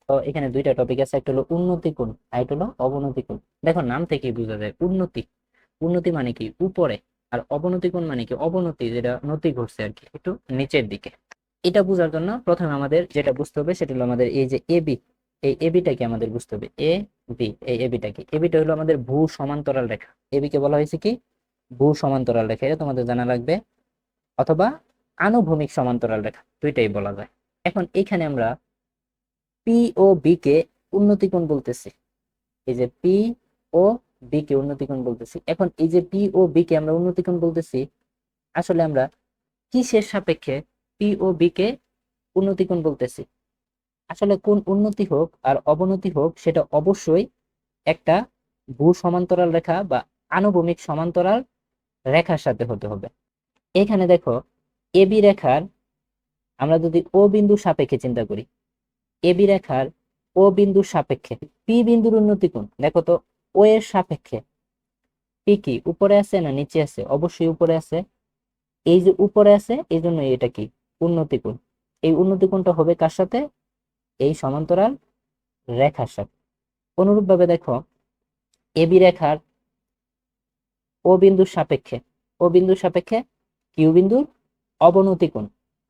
তো এখানে দুইটা টপিক আছে, একটা হলো উন্নতি কোণ আর একটা হলো অবনতি কোণ। দেখো নাম থেকেই বোঝা যায় উন্নতি, উন্নতি মানে কি উপরে, আর অবনতি কোণ মানে কি অবনতি, যেটা নতি ঘটছে আর কি একটু নিচের দিকে। এটা বোঝার জন্য প্রথমে আমাদের যেটা বুঝতে হবে সেটা হলো আমাদের এই যে এবি, এই এবিটাকে আমাদের বুঝতে হবে। এ বি, এই এবিটাকে, এবিটা হলো আমাদের ভূ সমান্তরাল রেখা। এবি কে বলা হয়েছে কি ভূ সমান্তরাল রেখা, এটা তোমাদের জানা লাগবে, অথবা আনুভূমিক সমান্তরাল রেখা, দুইটাই বলা যায়। এখন এখানে আমরা পি ও বি কে উন্নতি কোণ বলতেছি, এই যে পি ও বি কে উন্নতি কোণ বলতেছি। এখন এই যে পি ও বি কে আমরা উন্নতি কোণ বলতেছি, আসলে আমরা কিসের সাপেক্ষে পি ও বি কে উন্নতি কোণ বলতেছি? আসলে কোন উন্নতি হোক আর অবনতি হোক সেটা অবশ্যই একটা ভূ সমান্তরাল রেখা বা আনুভূমিক সমান্তরাল রেখার সাথে হতে হবে। এখানে দেখো এবি রেখার, আমরা যদি ও বিন্দুর সাপেক্ষে চিন্তা করি, এবি রেখার ও বিন্দুর সাপেক্ষে পি বিন্দুর উন্নতি কোণ দেখো তো, ও এর সাপেক্ষে পি কি উপরে আছে না নিচে আছে? অবশ্যই উপরে আছে। এই যে উপরে আছে এই জন্য এটা কি উন্নতি কোণ। এই উন্নতি কোণটা হবে কার সাথে? এই সমান্তরাল রেখার সাথে। অনুরূপ ভাবে দেখো এবি রেখার ও বিন্দুর সাপেক্ষে, ও বিন্দুর সাপেক্ষে কিউ বিন্দুর অবনতি কোণ।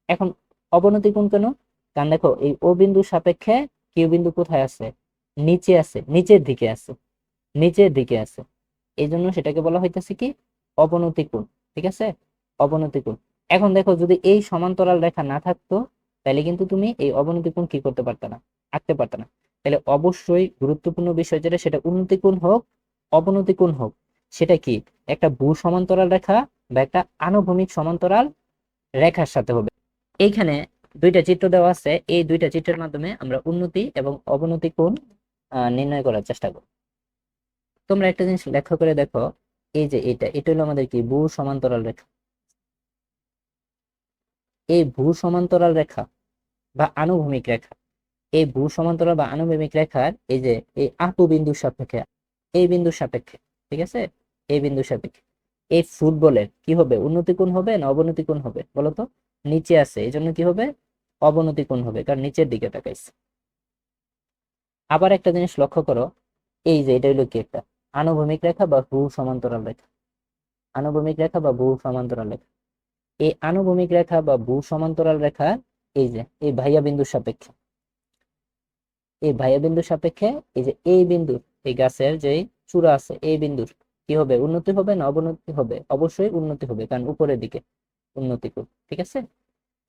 এখন অবনতি কোণ কেন? কারণ দেখো এই ও বিন্দুর সাপেক্ষে কিউ বিন্দু কোথায় আছে? নিচে আছে, নিচের দিকে আছে, নিচের দিকে আছে। এই জন্য সেটাকে বলা হইতেছে কি অবনতি কোণ। ঠিক আছে, অবনতি কোণ। এখন দেখো যদি এই সমান্তরাল রেখা না থাকতো তাহলে কিন্তু তুমি এই অবনতি কোণ কি করতে পারতা না, আঁকতে পারতা না। তাহলে অবশ্যই গুরুত্বপূর্ণ বিষয় যেটা, সেটা উন্নতি কোণ হোক অবনতি কোণ হোক, সেটা কি একটা ভূ সমান্তরাল রেখা বা একটা আনুভূমিক সমান্তরাল রেখার সাথে হবে। এইখানে দুইটা চিত্র দেওয়া আছে, এই দুইটা চিত্রের মাধ্যমে আমরা উন্নতি এবং অবনতি কোণ নির্ণয় করার চেষ্টা করব। তোমরা একটা জিনিস লক্ষ্য করে দেখো, এই যে এটা এটা হলো আমাদের কি ভূ সমান্তরাল রেখা। এই ভূ সমান্তরাল রেখা বা আনুভূমিক রেখা, এই ভূ সমান্তরাল বা আনুভূমিক রেখার এই যে এই আপু বিন্দুর সাপেক্ষে, এই বিন্দুর সাপেক্ষে, ঠিক আছে, এই বিন্দুর সাপেক্ষে এই ফুটবলের কি হবে? উন্নতি কোণ হবে না অবনতি কোণ হবে বলতো? নিচে আছে এই জন্য কি হবে? অবনতি কোণ হবে, কারণ নিচের দিকে তাকাইছে। আবার একটা জিনিস লক্ষ্য করো, এই যে এটা হলো কি একটা আনুভূমিক রেখা বা ভূ সমান্তরাল রেখা, আনুভূমিক রেখা বা ভূ সমান্তরাল রেখা। এই আনুভূমিক রেখা বা ভূ সমান্তরাল রেখা এই যে এই ভাইয়া বিন্দুর সাপেক্ষে, এই ভাইয়া বিন্দুর সাপেক্ষে এই যে এই বিন্দুর, এই গাছের যে চূড়া আছে এই বিন্দুর কি হবে? উন্নতি হবে না অবনতি হবে? অবশ্যই উন্নতি হবে, কারণ উপরের দিকে উন্নতি করবে। ঠিক আছে,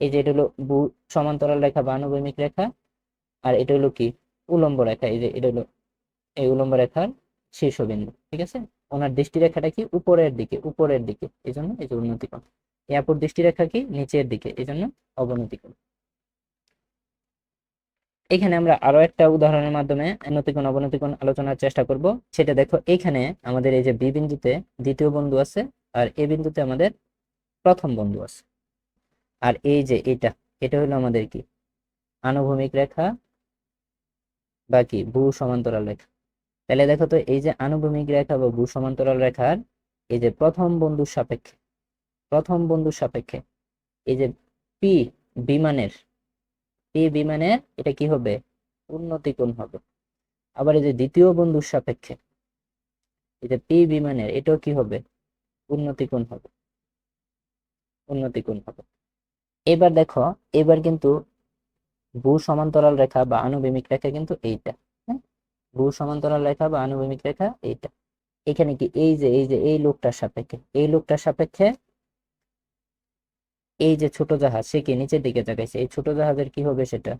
এই যে এটা হলো ভূ সমান্তরাল রেখা বা আনুভূমিক রেখা, আর এটা হলো কি উলম্ব রেখা। এই যে এটা হলো এই উলম্ব রেখার শীর্ষবিন্দু। ঠিক আছে, ওনার দৃষ্টি রেখাটা কি উপরের দিকে, উপরের দিকে, এই জন্য এই যে উন্নতি কোণ। এরপর দৃষ্টি রেখা কি নিচের দিকে, এই জন্য অবনতি কোণ। এখানে আমরা আরো একটা উদাহরণের মাধ্যমে উন্নতি কোণ অবনতি কোণ আলোচনার চেষ্টা করব। সেটা দেখো, এখানে আমাদের এই যে বি বিন্দুতে দ্বিতীয় বন্ধু আছে, আর এ বিন্দুতে আমাদের প্রথম বন্ধু আছে। আর এই যে এটা, এটা হলো আমাদের কি আনুভূমিক রেখা বা কি ভূ সমান্তরাল রেখা। তাহলে দেখো তো এই যে আনুভূমিক রেখা বা ভূ সমান্তরাল রেখার এই যে প্রথম বন্ধুর সাপেক্ষে, প্রথম বন্ধুর সাপেক্ষে এই যে পি বিমানের, পি বিমানের এটা কি হবে? উন্নতি কোণ হবে। আবার এই যে দ্বিতীয় বন্ধুর সাপেক্ষে এই যে পি বিমানের এটাও কি হবে? উন্নতি কোণ হবে, উন্নতি কোণ হবে। এবার দেখো, এবার কিন্তু ভূ সমান্তরাল রেখা বা আনুভূমিক রেখা কিন্তু এইটা, হ্যাঁ, ভূ সমান্তরাল রেখা বা আনুভূমিক রেখা এইটা। এখানে কি এই যে এই লোকটার সাপেক্ষে, এই লোকটার সাপেক্ষে এই যে ছোট জাহাজ সে কি নিচের দিকে তাকাইছে, এই ছোট জাহাজের কি হবে? সেটা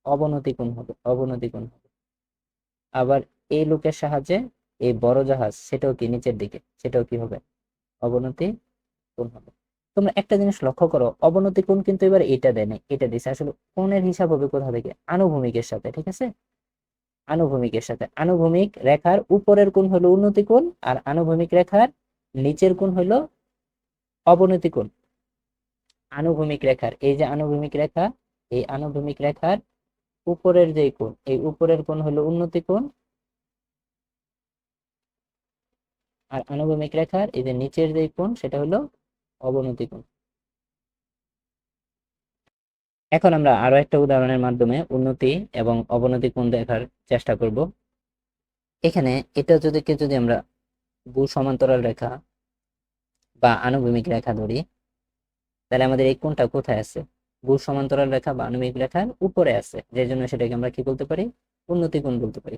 অবনতি কোণ হবে, অবনতি কোণ হবে। আবার এই লোকের সাহায্যে এই বড় জাহাজ সেটাও কি নিচের দিকে, সেটাও কি হবে? অবনতি কোণ হবে। তোমরা একটা জিনিস লক্ষ্য করো, অবনতি কোণ কিন্তু এবার এটা দেয় নাই, এটা দিছে। আসলে কোণের হিসাব হবে কোথা থেকে? আনুভূমিকের সাথে। ঠিক আছে, আনুভূমিকের সাথে। আনুভূমিক রেখার উপরের কোণ হলো উন্নতি কোণ, আর আনুভূমিক রেখার নিচের কোণ হলো অবনতি কোণ। আনুভূমিক রেখার এই যে আনুভূমিক রেখা, এই আনুভূমিক রেখার উপরের যে কোণ, এই উপরের কোণ হলো উন্নতি কোণ, আর আনুভূমিক রেখার এই যে নিচের যে কোণ সেটা হলো অবনতি কোণ। এখন আমরা আরো একটা উদাহরণের মাধ্যমে উন্নতি এবং অবনতি কোণ দেখার চেষ্টা করব। এখানে এটা যদি আমরা ভূ সমান্তরাল রেখা বা আনুভূমিক রেখা ধরি, তাহলে আমাদের এই কোণটা কোথায় আছে? ভূ সমান্তরাল রেখা বা আনুভূমিক রেখার উপরে আছে, যে জন্য সেটাকে আমরা কি বলতে পারি? উন্নতি কোণ বলতে পারি।